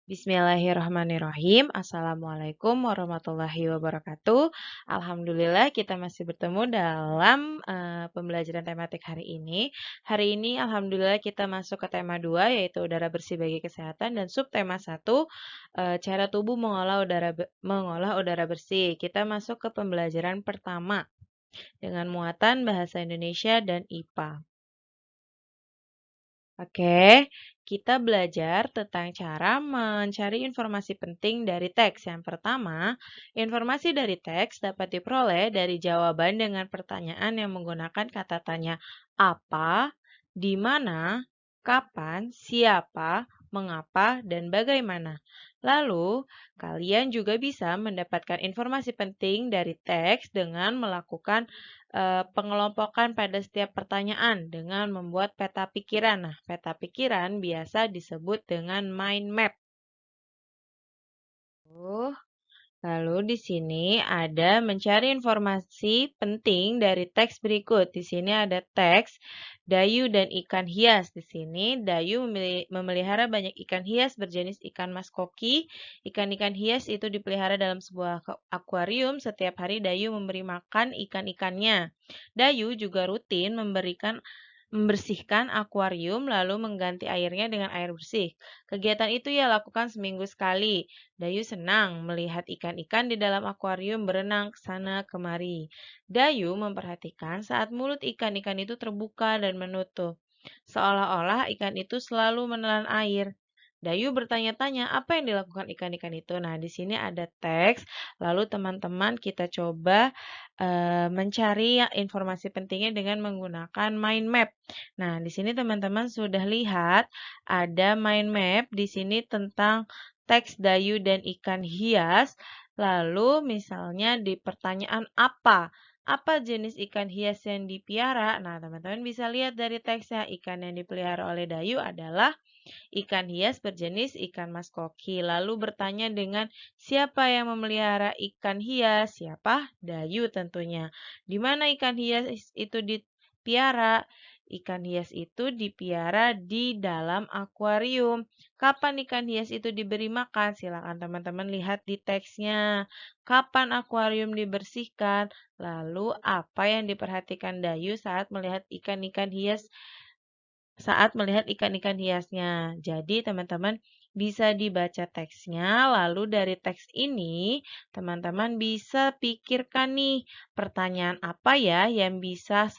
Bismillahirrahmanirrahim. Assalamualaikum warahmatullahi wabarakatuh. Alhamdulillah kita masih bertemu dalam pembelajaran tematik hari ini. Hari ini alhamdulillah kita masuk ke tema 2 yaitu udara bersih bagi kesehatan dan subtema 1 cara tubuh mengolah udara bersih. Kita masuk ke pembelajaran pertama dengan muatan bahasa Indonesia dan IPA. Oke, kita belajar tentang cara mencari informasi penting dari teks. Yang pertama, informasi dari teks dapat diperoleh dari jawaban dengan pertanyaan yang menggunakan kata tanya apa, di mana, kapan, siapa, mengapa, dan bagaimana. Lalu, kalian juga bisa mendapatkan informasi penting dari teks dengan melakukan pengelompokan pada setiap pertanyaan dengan membuat peta pikiran. Nah, peta pikiran biasa disebut dengan mind map. Lalu di sini ada mencari informasi penting dari teks berikut. Di sini ada teks Dayu dan ikan hias. Di sini Dayu memelihara banyak ikan hias berjenis ikan mas koki. Ikan-ikan hias itu dipelihara dalam sebuah akuarium. Setiap hari Dayu memberi makan ikan-ikannya. Dayu juga rutin membersihkan akuarium lalu mengganti airnya dengan air bersih. Kegiatan itu ia lakukan seminggu sekali. Dayu senang melihat ikan-ikan di dalam akuarium berenang ke sana kemari. Dayu memperhatikan saat mulut ikan-ikan itu terbuka dan menutup. Seolah-olah ikan itu selalu menelan air. Dayu bertanya-tanya apa yang dilakukan ikan-ikan itu. Nah, di sini ada teks. Lalu teman-teman kita coba mencari informasi pentingnya dengan menggunakan mind map. Nah, di sini teman-teman sudah lihat ada mind map di sini tentang teks Dayu dan ikan hias. Lalu misalnya di pertanyaan apa? Apa jenis ikan hias yang dipiara? Nah, teman-teman bisa lihat dari teksnya. Ikan yang dipelihara oleh Dayu adalah ikan hias berjenis ikan mas koki. Lalu bertanya dengan siapa yang memelihara ikan hias? Siapa? Dayu tentunya. Di mana ikan hias itu dipiara? Ikan hias itu dipiara di dalam akuarium. Kapan ikan hias itu diberi makan? Silakan teman-teman lihat di teksnya. Kapan akuarium dibersihkan? Lalu apa yang diperhatikan Dayu saat melihat ikan-ikan hias ikan-ikan hiasnya. Jadi teman-teman bisa dibaca teksnya, lalu dari teks ini teman-teman bisa pikirkan nih pertanyaan apa ya yang bisa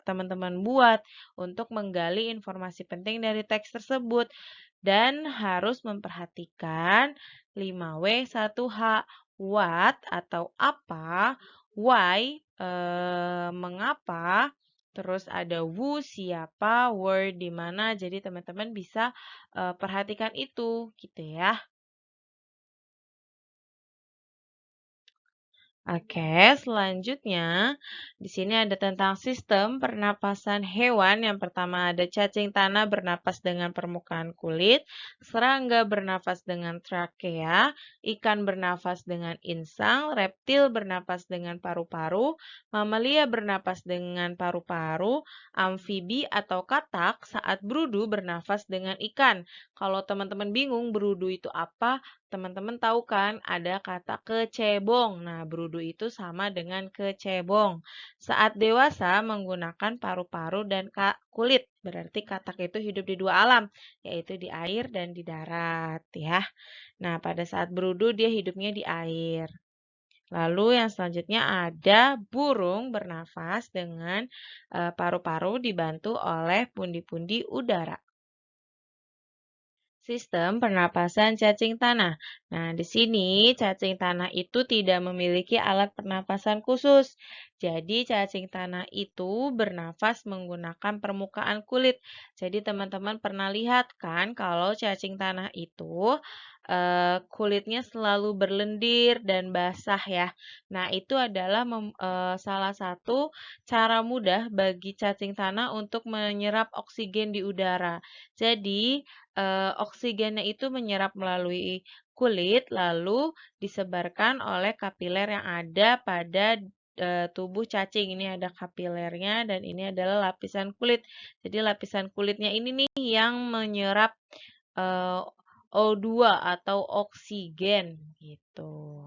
teman-teman buat untuk menggali informasi penting dari teks tersebut. Dan harus memperhatikan 5W1H, what atau apa, why, mengapa, terus ada who, siapa, where, di mana. Jadi teman-teman bisa perhatikan itu gitu ya. Oke, selanjutnya di sini ada tentang sistem pernapasan hewan. Yang pertama ada cacing tanah bernapas dengan permukaan kulit, serangga bernapas dengan trakea, ikan bernapas dengan insang, reptil bernapas dengan paru-paru, mamalia bernapas dengan paru-paru, amfibi atau katak saat berudu bernapas dengan ikan. Kalau teman-teman bingung berudu itu apa, teman-teman tahu kan ada kata kecebong. Nah, berudu itu sama dengan kecebong. Saat dewasa menggunakan paru-paru dan kulit. Berarti katak itu hidup di dua alam, yaitu di air dan di darat ya. Nah, pada saat berudu dia hidupnya di air. Lalu yang selanjutnya ada burung bernafas dengan paru-paru dibantu oleh pundi-pundi udara. Sistem pernapasan cacing tanah. Nah, di sini cacing tanah itu tidak memiliki alat pernapasan khusus. Jadi, cacing tanah itu bernafas menggunakan permukaan kulit. Jadi, teman-teman pernah lihat kan kalau cacing tanah itu kulitnya selalu berlendir dan basah ya. Nah, itu adalah salah satu cara mudah bagi cacing tanah untuk menyerap oksigen di udara. Jadi, oksigennya itu menyerap melalui kulit, lalu disebarkan oleh kapiler yang ada pada tubuh cacing. Ini ada kapilernya dan ini adalah lapisan kulit. Jadi lapisan kulitnya ini nih yang menyerap O2 atau oksigen gitu.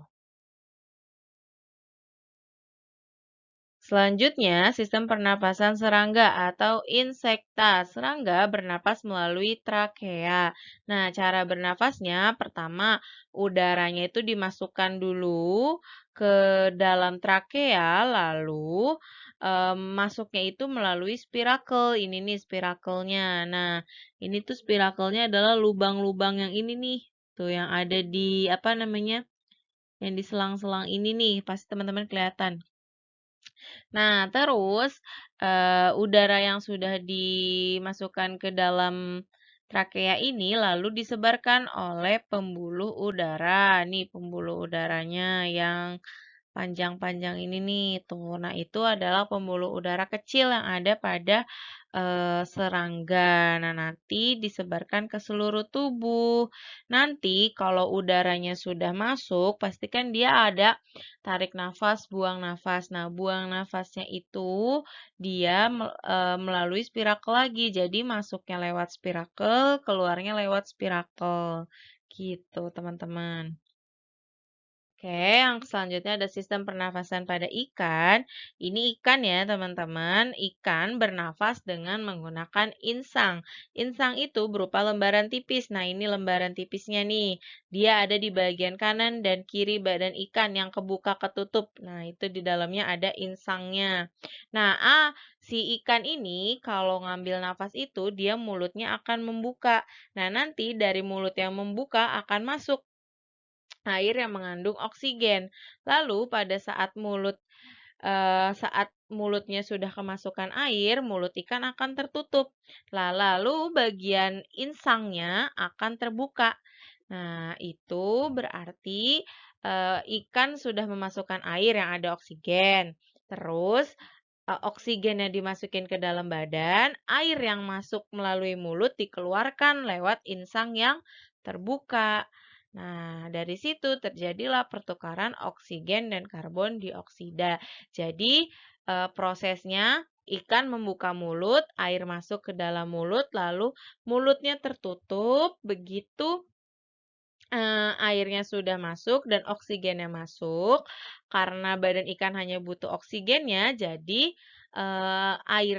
Selanjutnya, sistem pernapasan serangga atau insekta. Serangga bernapas melalui trakea. Nah, cara bernafasnya pertama, udaranya itu dimasukkan dulu ke dalam trakea, lalu masuknya itu melalui spirakel. Ini nih spirakelnya. Nah, ini tuh spirakelnya adalah lubang-lubang yang ini nih. Tuh yang ada di apa namanya? Yang di selang-selang ini nih, pasti teman-teman kelihatan. Nah, terus, udara yang sudah dimasukkan ke dalam trakea ini lalu disebarkan oleh pembuluh udara. Nih pembuluh udaranya yang panjang-panjang ini nih, tuh. Nah, itu adalah pembuluh udara kecil yang ada pada, serangga. Nah, nanti disebarkan ke seluruh tubuh. Nanti kalau udaranya sudah masuk, pastikan dia ada tarik nafas, buang nafas. Nah, buang nafasnya itu dia melalui spirakel lagi. Jadi masuknya lewat spirakel, keluarnya lewat spirakel. Gitu, teman-teman. Oke, yang selanjutnya ada sistem pernafasan pada ikan. Ini ikan ya, teman-teman. Ikan bernafas dengan menggunakan insang. Insang itu berupa lembaran tipis. Nah, ini lembaran tipisnya nih. Dia ada di bagian kanan dan kiri badan ikan yang kebuka ketutup. Nah, itu di dalamnya ada insangnya. Nah, si ikan ini kalau ngambil nafas itu dia mulutnya akan membuka. Nah, nanti dari mulut yang membuka akan masuk air yang mengandung oksigen. Lalu pada saat mulutnya sudah kemasukan air, mulut ikan akan tertutup. Lalu bagian insangnya akan terbuka. Nah, itu berarti ikan sudah memasukkan air yang ada oksigen. Terus oksigen yang dimasukin ke dalam badan, air yang masuk melalui mulut dikeluarkan lewat insang yang terbuka. Nah, dari situ terjadilah pertukaran oksigen dan karbon dioksida. Jadi, prosesnya ikan membuka mulut, air masuk ke dalam mulut, lalu mulutnya tertutup, begitu airnya sudah masuk dan oksigennya masuk, karena badan ikan hanya butuh oksigennya, jadi air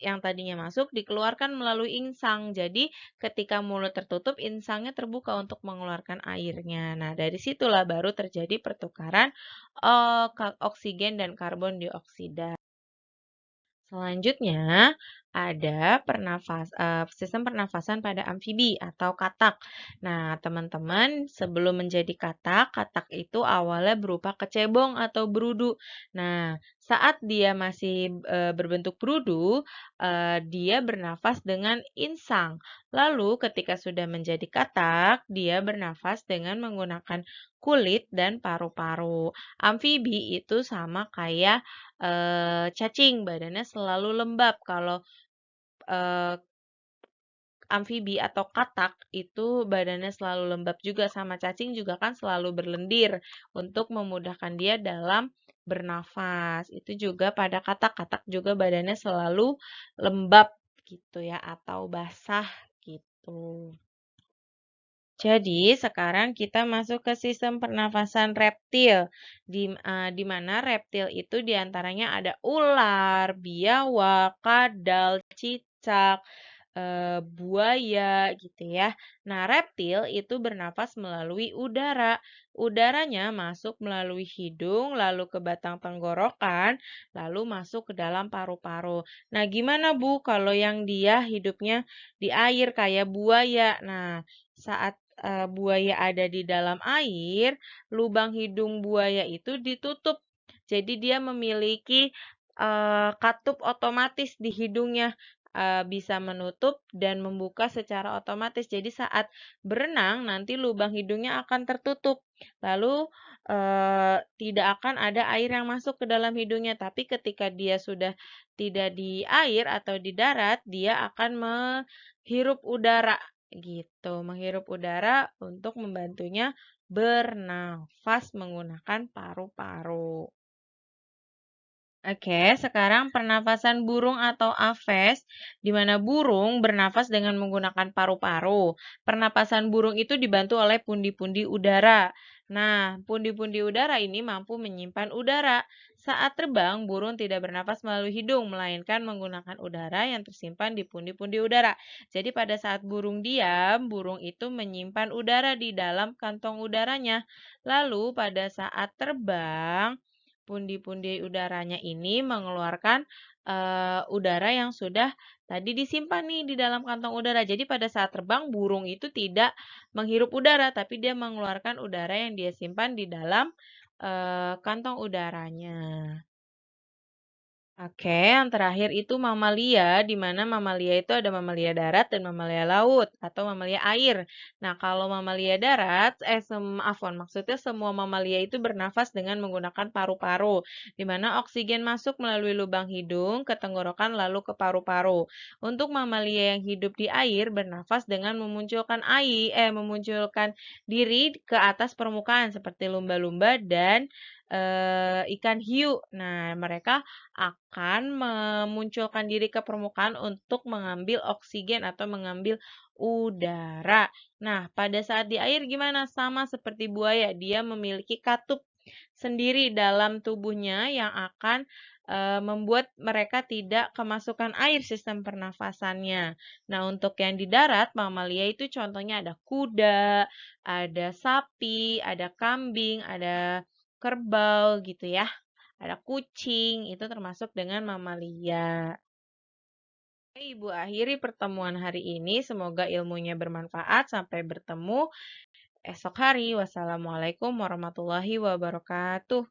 yang tadinya masuk dikeluarkan melalui insang. Jadi ketika mulut tertutup, insangnya terbuka untuk mengeluarkan airnya. Nah, dari situlah baru terjadi pertukaran oksigen dan karbon dioksida. Selanjutnya, ada sistem pernafasan pada amfibi atau katak. Nah, teman-teman, sebelum menjadi katak, katak itu awalnya berupa kecebong atau berudu. Nah, saat dia masih berbentuk berudu, dia bernafas dengan insang. Lalu, ketika sudah menjadi katak, dia bernafas dengan menggunakan kulit dan paru-paru. Amfibi itu sama kayak cacing, badannya selalu lembab. Kalau, eee, amfibi atau katak itu badannya selalu lembab juga, sama cacing juga kan selalu berlendir untuk memudahkan dia dalam bernafas. Itu juga pada katak, katak juga badannya selalu lembab gitu ya atau basah gitu. Jadi, sekarang kita masuk ke sistem pernafasan reptil, di mana reptil itu diantaranya ada ular, biawak, kadal, cicak, buaya gitu ya. Nah, reptil itu bernafas melalui udara. Udaranya masuk melalui hidung, lalu ke batang tenggorokan, lalu masuk ke dalam paru-paru. Nah, gimana Bu kalau yang dia hidupnya di air kayak buaya? Nah, saat buaya ada di dalam air, lubang hidung buaya itu ditutup. Jadi dia memiliki katup otomatis di hidungnya, bisa menutup dan membuka secara otomatis. Jadi saat berenang nanti lubang hidungnya akan tertutup. Lalu tidak akan ada air yang masuk ke dalam hidungnya. Tapi ketika dia sudah tidak di air atau di darat, dia akan menghirup udara gitu, menghirup udara untuk membantunya bernafas menggunakan paru-paru. Oke, sekarang pernafasan burung atau aves, di mana burung bernafas dengan menggunakan paru-paru. Pernapasan burung itu dibantu oleh pundi-pundi udara. Nah, pundi-pundi udara ini mampu menyimpan udara. Saat terbang, burung tidak bernafas melalui hidung, melainkan menggunakan udara yang tersimpan di pundi-pundi udara. Jadi pada saat burung diam, burung itu menyimpan udara di dalam kantong udaranya. Lalu pada saat terbang, pundi-pundi udaranya ini mengeluarkan, udara yang sudah tadi disimpan nih di dalam kantong udara. Jadi pada saat terbang burung itu tidak menghirup udara, tapi dia mengeluarkan udara yang dia simpan di dalam, kantong udaranya. Oke, yang terakhir itu mamalia, di mana mamalia itu ada mamalia darat dan mamalia laut atau mamalia air. Nah, kalau mamalia darat, afwan, maksudnya semua mamalia itu bernafas dengan menggunakan paru-paru, di mana oksigen masuk melalui lubang hidung ke tenggorokan lalu ke paru-paru. Untuk mamalia yang hidup di air bernafas dengan memunculkan diri ke atas permukaan seperti lumba-lumba dan ikan hiu. Nah, mereka akan memunculkan diri ke permukaan untuk mengambil oksigen atau mengambil udara. Nah, pada saat di air gimana? Sama seperti buaya, dia memiliki katup sendiri dalam tubuhnya yang akan membuat mereka tidak kemasukan air sistem pernafasannya. Nah, untuk yang di darat, mamalia itu contohnya ada kuda, ada sapi, ada kambing, ada kerbau gitu ya. Ada kucing, itu termasuk dengan mamalia. Oke, Ibu akhiri pertemuan hari ini. Semoga ilmunya bermanfaat. Sampai bertemu esok hari. Wassalamualaikum warahmatullahi wabarakatuh.